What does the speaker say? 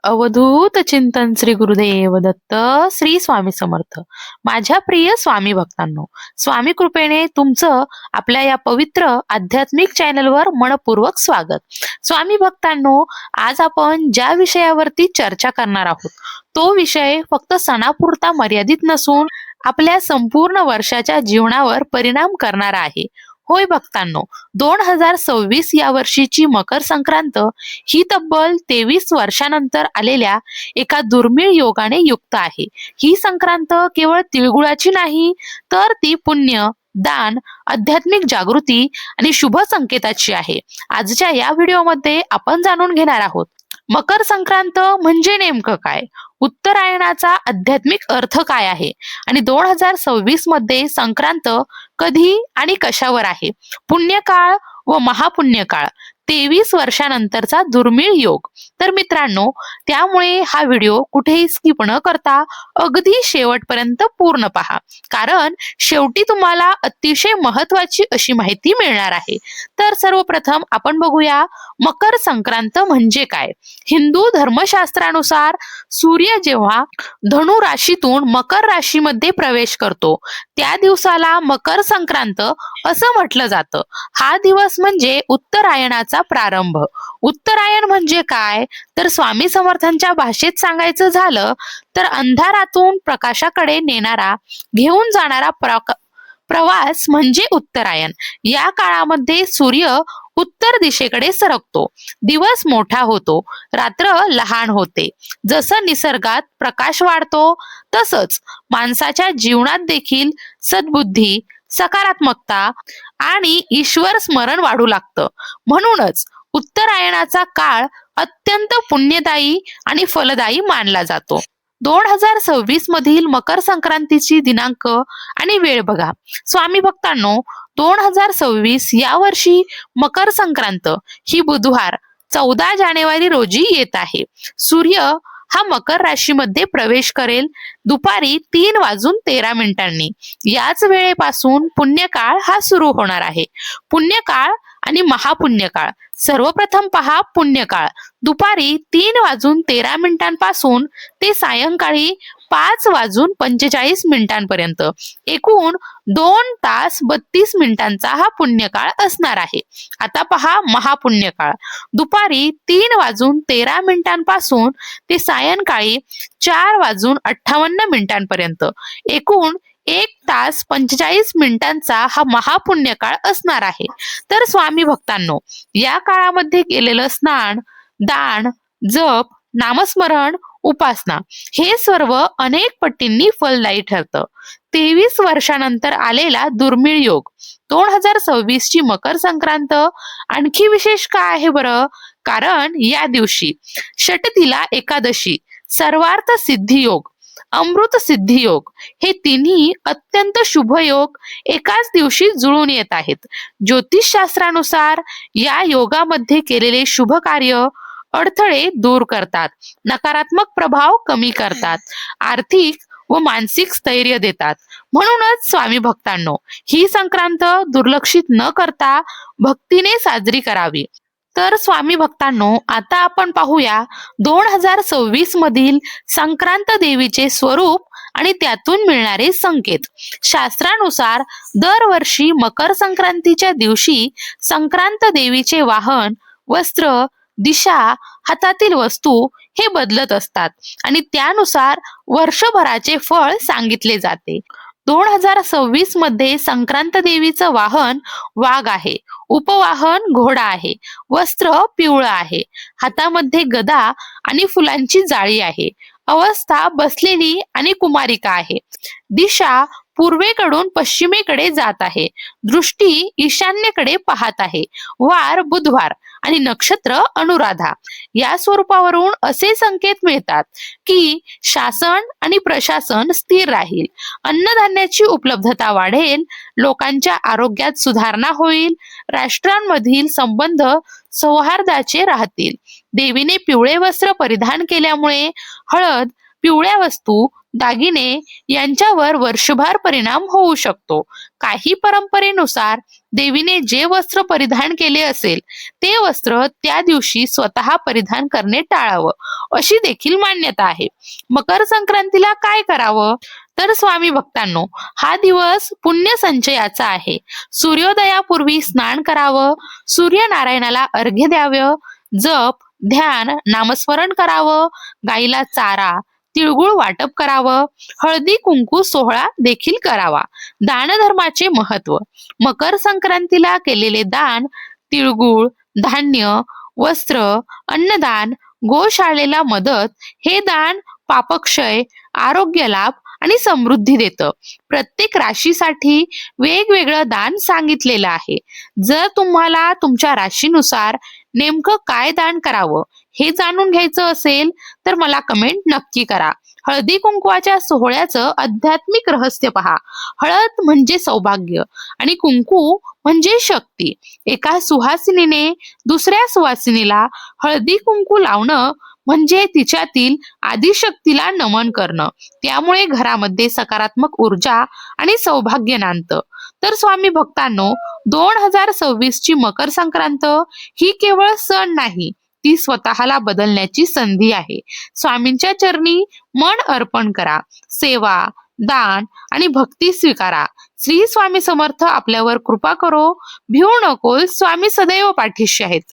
अवधूत चिंतन श्री गुरुदेव दत्त श्री स्वामी समर्थ. माझ्या प्रिय स्वामी भक्तांनो, स्वामी कृपेने तुमचं आपल्या या पवित्र आध्यात्मिक चॅनलवर मनपूर्वक स्वागत. स्वामी भक्तांनो, आज आपण ज्या विषयावरती चर्चा करणार आहोत तो विषय फक्त सणापुरता मर्यादित नसून आपल्या संपूर्ण वर्षाच्या जीवनावर परिणाम करणारा आहे. होय भक्तांनो, 2026 या वर्षीची मकर संक्रांत ही तब्बल 23 वर्षानंतर आलेल्या एका दुर्मिळ योगाने युक्त आहे. ही संक्रांत केवळ तिळगुळाची नाही, तर ती पुण्य, दान, आध्यात्मिक जागृती आणि शुभ संकेताची आहे. आजच्या या व्हिडिओमध्ये आपण जाणून घेणार आहोत मकर संक्रांत म्हणजे नेमकं काय, उत्तरायणाचा आध्यात्मिक अर्थ काय आहे आणि 2026 मध्ये संक्रांत कधी आणि कशावर आहे, पुण्यकाळ व महापुण्यकाळ, 23 वर्षानंतरचा दुर्मिळ योग. तर मित्रांनो, त्यामुळे हा व्हिडिओ कुठेही स्किप न करता अगदी शेवटपर्यंत पूर्ण पहा, कारण शेवटी तुम्हाला अतिशय महत्वाची अशी माहिती मिळणार आहे. तर सर्वप्रथम आपण बघूया मकर संक्रांत म्हणजे काय. हिंदू धर्मशास्त्रानुसार सूर्य जेव्हा धनु राशीतून मकर राशीमध्ये प्रवेश करतो त्या दिवसाला मकर संक्रांत असं म्हटलं जातं. हा दिवस म्हणजे उत्तरायणाचा प्रारंभ. उत्तरायण म्हणजे काय, तर स्वामी समर्थांच्या भाषेत सांगायचं झालं तर अंधारातून प्रकाशाकडे नेणारा, घेऊन जाणारा प्रवास म्हणजे उत्तरायण. या काळामध्ये सूर्य उत्तर दिशेकडे सरकतो, दिवस मोठा होतो, रात्र लहान होते. जसं निसर्गात प्रकाश वाढतो तसंच माणसाच्या जीवनात देखील सद्बुद्धी, सकारात्मकता आणि ईश्वर स्मरण वाढू लागतं. म्हणूनच उत्तरायणाचा काळ अत्यंत पुण्यदायी आणि फलदायी मानला जातो. 2026 मधील मकर संक्रांतीची दिनांक आणि वेळ बघा. स्वामी भक्तांनो, 2026 या वर्षी मकर संक्रांत ही बुधवार 14 जानेवारी रोजी येत आहे. सूर्य हा मकर राशीमध्ये प्रवेश करेल दुपारी 3:13. याच वेळेपासून पुण्यकाळ हा सुरू होणार आहे. पुण्यकाळ आणि महापुण्यकाळ. सर्वप्रथम पहा पुण्यकाळ. दुपारी 3:13 पासून ते सायंकाळी 5:45 पर्यंत एकूण 2 तास 32 मिनिटांचा हा पुण्यकाळ असणार आहे. आता पहा महापुण्यकाळ. दुपारी 3:13 पासून ते सायंकाळी 4:58 पर्यंत एकूण 1 तास 45 मिनिटांचा हा महापुण्यकाळ असणार आहे. तर स्वामी भक्तांनो, या काळामध्ये केलेलं स्नान, दान, जप, नामस्मरण, उपासना हे सर्व अनेक पटींनी फलदायी ठरतं. 23 वर्षानंतर आलेला दुर्मिळ योग 2026 ची मकर संक्रांत आणखी विशेष काय आहे बरं, कारण या दिवशी षटतिला एकादशी, सर्वार्थ सिद्धी योग, अमृत सिद्धी योग हे तिन्ही अत्यंत शुभ योग एकाच दिवशी जुळून येत आहेत. ज्योतिषशास्त्रानुसार या योगामध्ये केलेले शुभ कार्य अडथळे दूर करतात, नकारात्मक प्रभाव कमी करतात, आर्थिक व मानसिक स्थैर्य देतात. म्हणूनच स्वामी भक्तांनो, ही संक्रांत दुर्लक्षित न करता भक्तीने साजरी करावी. तर स्वामी भक्तांनो, आता आपण पाहूया 2026 मधील संक्रांत देवीचे स्वरूप आणि त्यातून मिळणारे संकेत. शास्त्रानुसार दरवर्षी मकर संक्रांतीच्या दिवशी संक्रांत देवीचे वाहन, वस्त्र, दिशा, हातातील वस्तू हे बदलत असतात आणि त्यानुसार वर्षभराचे फळ सांगितले जाते. 2026 मध्ये संक्रांत देवीचं वाहन वाघ आहे, उपवाहन घोडा आहे, वस्त्र पिवळं आहे, हातामध्ये गदा आणि फुलांची जाळी आहे, अवस्था बसलेली आणि कुमारिका आहे, दिशा पूर्वेकडून पश्चिमेकडे जात आहे, दृष्टी ईशान्येकडे पाहत आहे, वार बुधवार आणि नक्षत्र अनुराधा. या स्वरूपावरून असे संकेत मिळतात की शासन आणि प्रशासन स्थिर राहील, अन्नधान्याची उपलब्धता वाढेल, लोकांच्या आरोग्यात सुधारणा होईल, राष्ट्रांमधील संबंध सौहार्दाचे राहतील. देवीने पिवळे वस्त्र परिधान केल्यामुळे हळद, पिवळ्या वस्तू, दागिने यांच्यावर वर्षभर परिणाम होऊ शकतो. काही परंपरेनुसार देवीने जे वस्त्र परिधान केले असेल ते वस्त्र त्या दिवशी स्वतः परिधान करणे टाळावं, अशी देखील मान्यता आहे. मकर संक्रांतीला काय करावं? तर स्वामी भक्तांनो, हा दिवस पुण्य संचयाचा आहे. सूर्योदयापूर्वी स्नान करावं, सूर्यनारायणाला अर्घ्य द्यावं, जप, ध्यान, नामस्मरण करावं, गाईला चारा, तिळगुळ वाटप करावं, हळदी कुंकू सोहळा देखील करावा. दानधर्माचे महत्व. मकर संक्रांतीला केलेले दान, तिळगुळ, धान्य, वस्त्र, अन्नदान, गोशाळेला मदत हे दान पापक्षय, आरोग्य लाभ आणि समृद्धी देतं. प्रत्येक राशीसाठी वेगवेगळं दान सांगितलेलं आहे. जर तुम्हाला तुमच्या राशीनुसार नेमकं काय दान करावं हे जाणून घ्यायचं असेल तर मला कमेंट नक्की करा. हळदी कुंकवाच्या सोहळ्याचं आध्यात्मिक रहस्य पहा. हळद म्हणजे सौभाग्य आणि कुंकू म्हणजे शक्ती. एका सुहासिनीने दुसऱ्या सुहासिनीला हळदी कुंकू लावणं म्हणजे तिच्यातील आदिशक्तीला नमन करणं. त्यामुळे घरामध्ये सकारात्मक ऊर्जा आणि सौभाग्य नांदतं. तर स्वामी भक्तांनो, 2026 ची मकर संक्रांत ही केवळ सण नाही, ती स्वतःला बदलण्याची संधी आहे. स्वामींच्या चरणी मन अर्पण करा, सेवा, दान आणि भक्ती स्वीकारा. श्री स्वामी समर्थ आपल्यावर कृपा करो. भिवू नकोस, स्वामी सदैव पाठीशी आहेत.